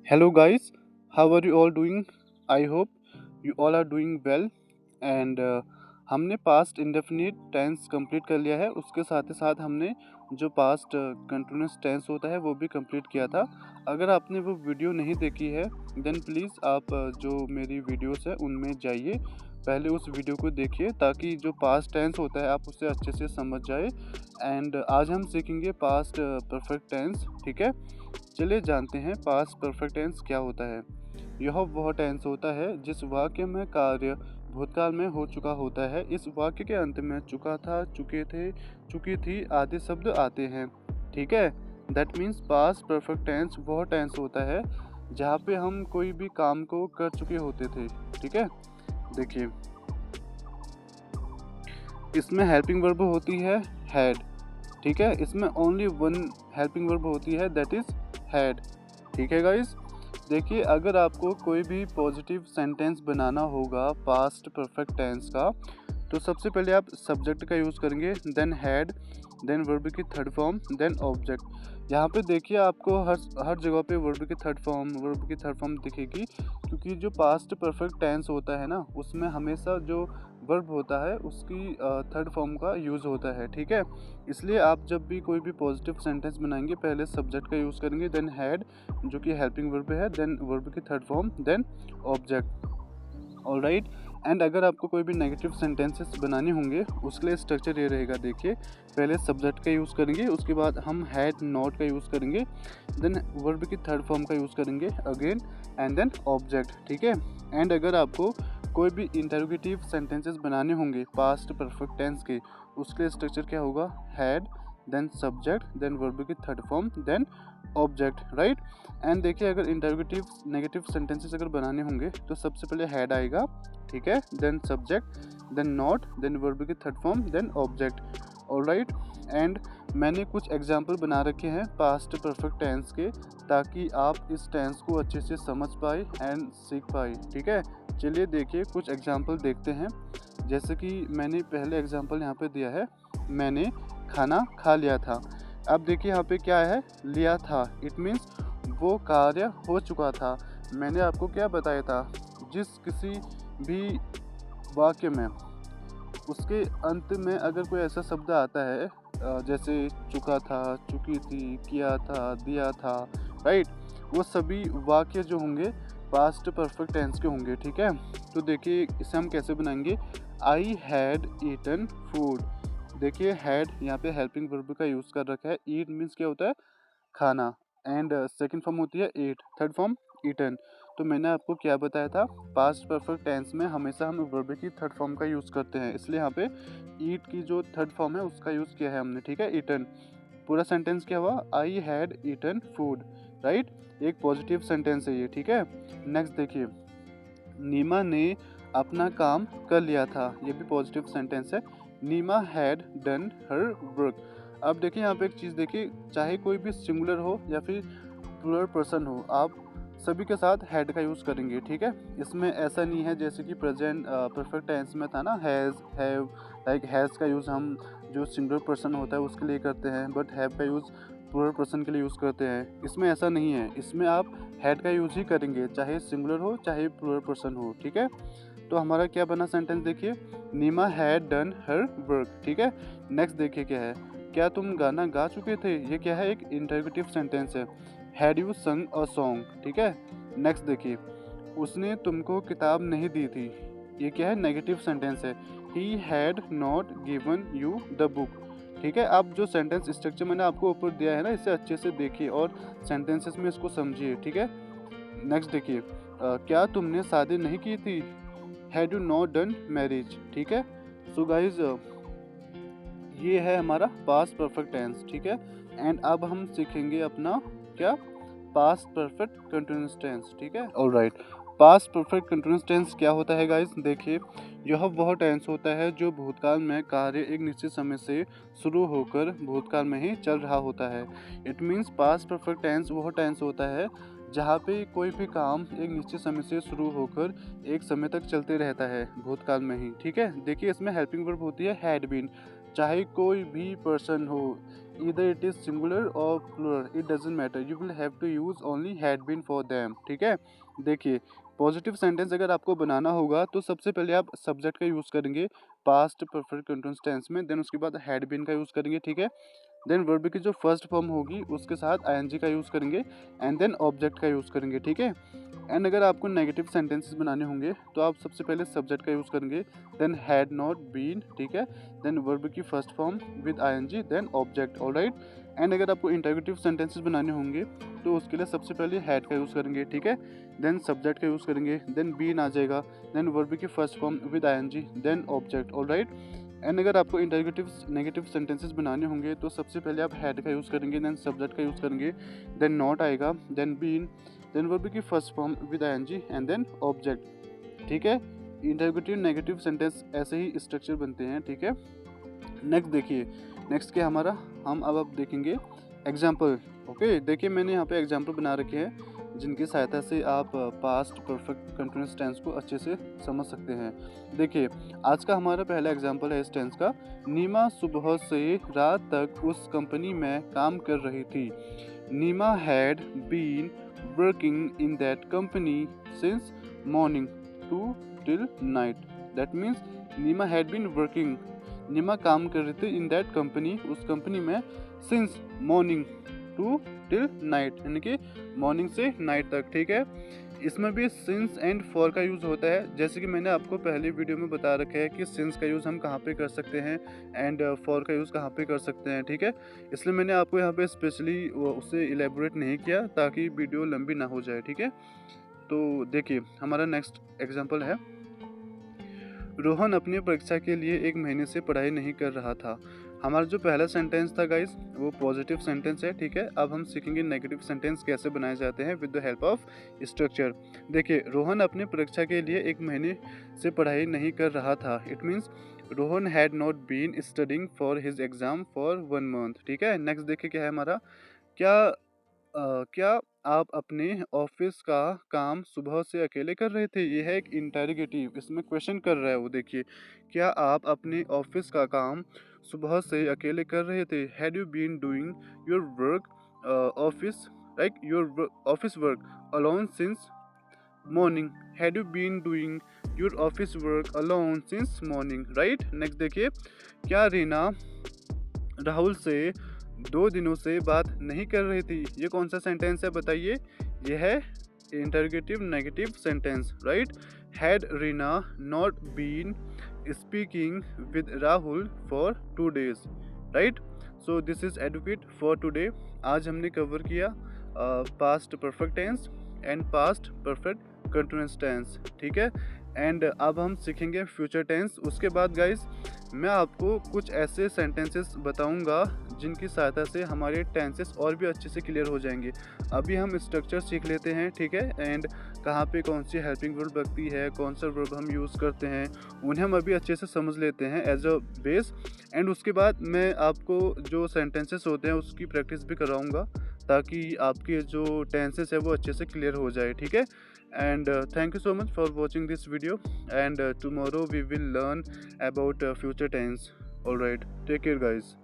Hello guys, how are you all doing? I hope you all are doing well and हमने past indefinite tense complete कर लिया है। उसके साथ ही साथ हमने जो पास्ट कंटिन्यूस टेंस होता है वो भी कंप्लीट किया था। अगर आपने वो वीडियो नहीं देखी है देन प्लीज़ आप जो मेरी वीडियोस है उनमें जाइए, पहले उस वीडियो को देखिए ताकि जो पास्ट टेंस होता है आप उसे अच्छे से समझ जाए। एंड आज हम सीखेंगे पास्ट परफेक्ट टेंस। ठीक है, चलिए जानते हैं पास्ट परफेक्ट टेंस क्या होता है। यह वह टेंस होता है जिस वाक्य में कार्य भूतकाल में हो चुका होता है। इस वाक्य के अंत में चुका था, चुके थे, चुकी थी आदि शब्द आते हैं। ठीक है, that means past perfect tense वह टेंस होता है जहाँ पे हम कोई भी काम को कर चुके होते थे। ठीक है, देखिए इसमें हेल्पिंग वर्ब होती है हैड। ठीक है, इसमें ओनली वन हेल्पिंग वर्ब होती है दैट इज हैड। ठीक है गाइस, देखिए अगर आपको कोई भी पॉजिटिव सेंटेंस बनाना होगा पास्ट परफेक्ट टेंस का तो सबसे पहले आप सब्जेक्ट का यूज़ करेंगे, देन हैड, देन वर्ब की थर्ड फॉर्म, देन ऑब्जेक्ट। यहाँ पे देखिए आपको हर जगह पे वर्ब की थर्ड फॉर्म दिखेगी, क्योंकि जो पास्ट परफेक्ट टेंस होता है ना उसमें हमेशा जो वर्ब होता है उसकी थर्ड फॉर्म का यूज़ होता है। ठीक है, इसलिए आप जब भी कोई भी पॉजिटिव सेंटेंस बनाएंगे पहले सब्जेक्ट का यूज़ करेंगे, देन हैड जो कि हेल्पिंग वर्ब है, देन वर्ब की third form, then object. Alright, and अगर आपको कोई भी नेगेटिव सेंटेंसेस बनाने होंगे उसके लिए स्ट्रक्चर ये रहेगा। देखिए पहले सब्जेक्ट का यूज़ करेंगे, उसके बाद हम हैड नॉट का यूज़ करेंगे, देन वर्ब की थर्ड फॉर्म का यूज़ करेंगे अगेन, एंड देन ऑब्जेक्ट। ठीक है, एंड अगर आपको कोई भी इंटरोगेटिव सेंटेंसेस बनाने होंगे पास्ट परफेक्ट टेंस के उसके लिए स्ट्रक्चर क्या होगा, had, then subject, then verb की third form, then object. Right, and देखिए अगर इंटरोगेटिव नेगेटिव सेंटेंसेस अगर बनाने होंगे तो सबसे पहले हैड आएगा। ठीक है, then subject, then not, then verb की third form, then object. Alright, and मैंने कुछ एग्जाम्पल बना रखे हैं पास्ट परफेक्ट टेंस के ताकि आप इस टेंस को अच्छे से समझ पाए एंड सीख पाए। ठीक है, चलिए देखिए कुछ एग्जाम्पल देखते हैं। जैसे कि मैंने पहले एग्जाम्पल यहाँ पे दिया है, मैंने खाना खा लिया था। अब देखिए यहाँ पे क्या है, लिया था, इट मीन्स वो कार्य हो चुका था। मैंने आपको क्या बताया था, जिस किसी भी वाक्य में उसके अंत में अगर कोई ऐसा शब्द आता है जैसे चुका था, चुकी थी, किया था, दिया था, राइट, वो सभी वाक्य जो होंगे पास्ट परफेक्ट टेंस के होंगे। ठीक है, तो देखिए इसे हम कैसे बनाएंगे, आई हैड ईटन फूड। देखिए हैड यहाँ पे हेल्पिंग वर्ब का यूज़ कर रखा है, ईट मीन्स क्या होता है, खाना, एंड सेकंड फॉर्म होती है ईट, थर्ड फॉर्म ईटन। तो मैंने आपको क्या बताया था, पास्ट परफेक्ट टेंस में हमेशा हम वर्ब की थर्ड फॉर्म का यूज़ करते हैं, इसलिए यहाँ पे ईट की जो थर्ड फॉर्म है उसका यूज़ किया है हमने। ठीक है, ईटन, पूरा सेंटेंस क्या हुआ, I had eaten food. Right, एक पॉजिटिव सेंटेंस है ये। ठीक है, नेक्स्ट देखिए, नीमा ने अपना काम कर लिया था, ये भी पॉजिटिव सेंटेंस है, नीमा हैड डन हर वर्क। अब देखिए यहाँ पे एक चीज़ देखिए, चाहे कोई भी सिंगुलर हो या फिर प्लूरल पर्सन हो, आप सभी के साथ हैड का यूज़ करेंगे। ठीक है, इसमें ऐसा नहीं है जैसे कि प्रेजेंट परफेक्ट टेंस में था ना, हैज़, हैव, लाइक हैज़ का यूज़ हम जो सिंगुलर पर्सन होता है उसके लिए करते हैं, बट हैव का यूज़ प्लूरल पर्सन के लिए यूज़ करते हैं। इसमें ऐसा नहीं है, इसमें आप हैड का यूज़ ही करेंगे चाहे सिंगुलर हो चाहे प्लूरल पर्सन हो। ठीक है, तो हमारा क्या बना सेंटेंस देखिए, नीमा हैड डन हर वर्क। ठीक है, नेक्स्ट देखिए क्या है, क्या तुम गाना गा चुके थे, ये क्या है, एक इंटरोगेटिव सेंटेंस है, हैड यू संग अ सॉन्ग। ठीक है, नेक्स्ट देखिए, उसने तुमको किताब नहीं दी थी, ये क्या है, नेगेटिव सेंटेंस है, he had not given you the book. ठीक है, अब जो सेंटेंस स्ट्रक्चर मैंने आपको ऊपर दिया है ना, इसे अच्छे से देखिए और सेंटेंसेस में इसको समझिए। ठीक है, नेक्स्ट देखिए, क्या तुमने शादी नहीं की थी, had you not done marriage. ठीक है, सो गाइज ये है हमारा पास्ट परफेक्ट टेंस। ठीक है, एंड अब हम सीखेंगे अपना क्या, पास्ट परफेक्ट कंटिन्यूअस टेंस। ठीक है, alright, past perfect continuous tense क्या होता है गाइस, देखिए यह वह टेंस होता है जो भूतकाल में कार्य एक निश्चित समय से शुरू होकर भूतकाल में ही चल रहा होता है। It means past perfect tense वह टेंस होता है जहाँ पे कोई भी काम एक निश्चित समय से शुरू होकर एक समय तक चलते रहता है भूतकाल में ही। ठीक है, देखिए इसमें हेल्पिंग वर्ब होती है हैड बीन, चाहे कोई भी पर्सन हो, either it is singular or plural, it doesn't matter, you will have to use only had been for them। ठीक है, देखिए पॉजिटिव सेंटेंस अगर आपको बनाना होगा तो सबसे पहले आप सब्जेक्ट का यूज़ करेंगे पास्ट परफेक्ट कंटिन्यूअस टेंस में, देन उसके बाद हैड बीन का यूज़ करेंगे। ठीक है, देन वर्ब की जो फर्स्ट फॉर्म होगी उसके साथ आईएनजी का यूज़ करेंगे एंड देन ऑब्जेक्ट का यूज़ करेंगे। ठीक है, एंड अगर आपको नेगेटिव सेंटेंसेस बनाने होंगे तो आप सबसे पहले सब्जेक्ट का यूज़ करेंगे, देन हैड नॉट बीन। ठीक है, देन वर्ब की first form with ING then object. Alright, and अगर आपको इंटरोगेटिव सेंटेंसेस बनाने होंगे तो उसके लिए सबसे पहले हैड का यूज़ करेंगे। ठीक है, देन सब्जेक्ट का यूज़ करेंगे, देन बीन आ जाएगा, देन वर्ब की first form with ING then object. Alright, and अगर आपको इंटरोगेटिव नेगेटिव सेंटेंसेस बनाने होंगे तो सबसे पहले आप हैड का यूज़ करेंगे, देन सब्जेक्ट का यूज़ करेंगे, देन नॉट आएगा, देन बीन, देन वर्ब की first form with ING and then object. ठीक है, इंटरोगेटिव नेगेटिव सेंटेंस ऐसे ही स्ट्रक्चर बनते हैं। ठीक है, नेक्स्ट देखिए, नेक्स्ट क्या हमारा, हम अब देखेंगे एग्जाम्पल। ओके, देखिए मैंने यहाँ पे एग्जाम्पल बना रखे हैं जिनकी सहायता से आप पास्ट परफेक्ट कंटिन्यूअस टेंस को अच्छे से समझ सकते हैं। देखिए आज का हमारा पहला एग्जाम्पल है इस टेंस का, नीमा सुबह से रात तक उस कंपनी में काम कर रही थी। Neema had been working in that company since morning to till night. That means Neema had been working, Neema काम कर रही थी इन दैट कंपनी, उस कंपनी में, since morning to till night, यानी कि मॉर्निंग से नाइट तक। ठीक है, इसमें भी सिंस एंड फॉर का यूज़ होता है, जैसे कि मैंने आपको पहले वीडियो में बता रखा है कि सिंस का यूज़ हम कहाँ पे कर सकते हैं एंड फॉर का यूज़ कहाँ पे कर सकते हैं। ठीक है, इसलिए मैंने आपको यहाँ पे स्पेशली उससे इलेबोरेट नहीं किया ताकि वीडियो लंबी ना हो जाए। ठीक है, तो देखिए हमारा नेक्स्ट एग्जाम्पल है, रोहन अपनी परीक्षा के लिए 1 महीने से पढ़ाई नहीं कर रहा था। हमारा जो पहला सेंटेंस था गाइस वो पॉजिटिव सेंटेंस है। ठीक है, अब हम सीखेंगे नेगेटिव सेंटेंस कैसे बनाए जाते हैं with the help of structure. देखिए रोहन अपनी परीक्षा के लिए 1 महीने से पढ़ाई नहीं कर रहा था। It means Rohan had not been studying for his exam for 1 month. ठीक है, नेक्स्ट देखिए क्या है हमारा, क्या आप अपने ऑफिस का काम सुबह से अकेले कर रहे थे। ये है एक इंटरोगेटिव, इसमें क्वेश्चन कर रहा है वो। देखिए, क्या आप अपने ऑफिस का काम सुबह से अकेले कर रहे थे। Had you been doing your work office, like your office work alone since morning. Had you been doing your office work alone since morning. Right, next देखिए, क्या रीना राहुल से 2 दिनों से बात नहीं कर रही थी। ये कौन सा सेंटेंस है बताइए, ये है interrogative negative sentence. Right, had Reena not been speaking with Rahul for 2 days। Right, so this is educate for today. आज हमने कवर किया past perfect tense and past perfect continuous tense. ठीक है, एंड अब हम सीखेंगे फ्यूचर टेंस। उसके बाद गाइस मैं आपको कुछ ऐसे सेंटेंसेस बताऊंगा जिनकी सहायता से हमारे टेंसेस और भी अच्छे से क्लियर हो जाएंगे। अभी हम स्ट्रक्चर सीख लेते हैं। ठीक है, एंड कहाँ पे कौन सी हेल्पिंग वर्ब लगती है, कौन सा वर्ब हम यूज़ करते हैं, उन्हें हम अभी अच्छे से समझ लेते हैं एज अ बेस। एंड उसके बाद मैं आपको जो सेंटेंसेस होते हैं उसकी प्रैक्टिस भी कराऊंगा ताकि आपके जो टेंसेस है वो अच्छे से क्लियर हो जाए। ठीक है, and thank you so much for watching this video, and tomorrow we will learn about future tense. All right, take care guys.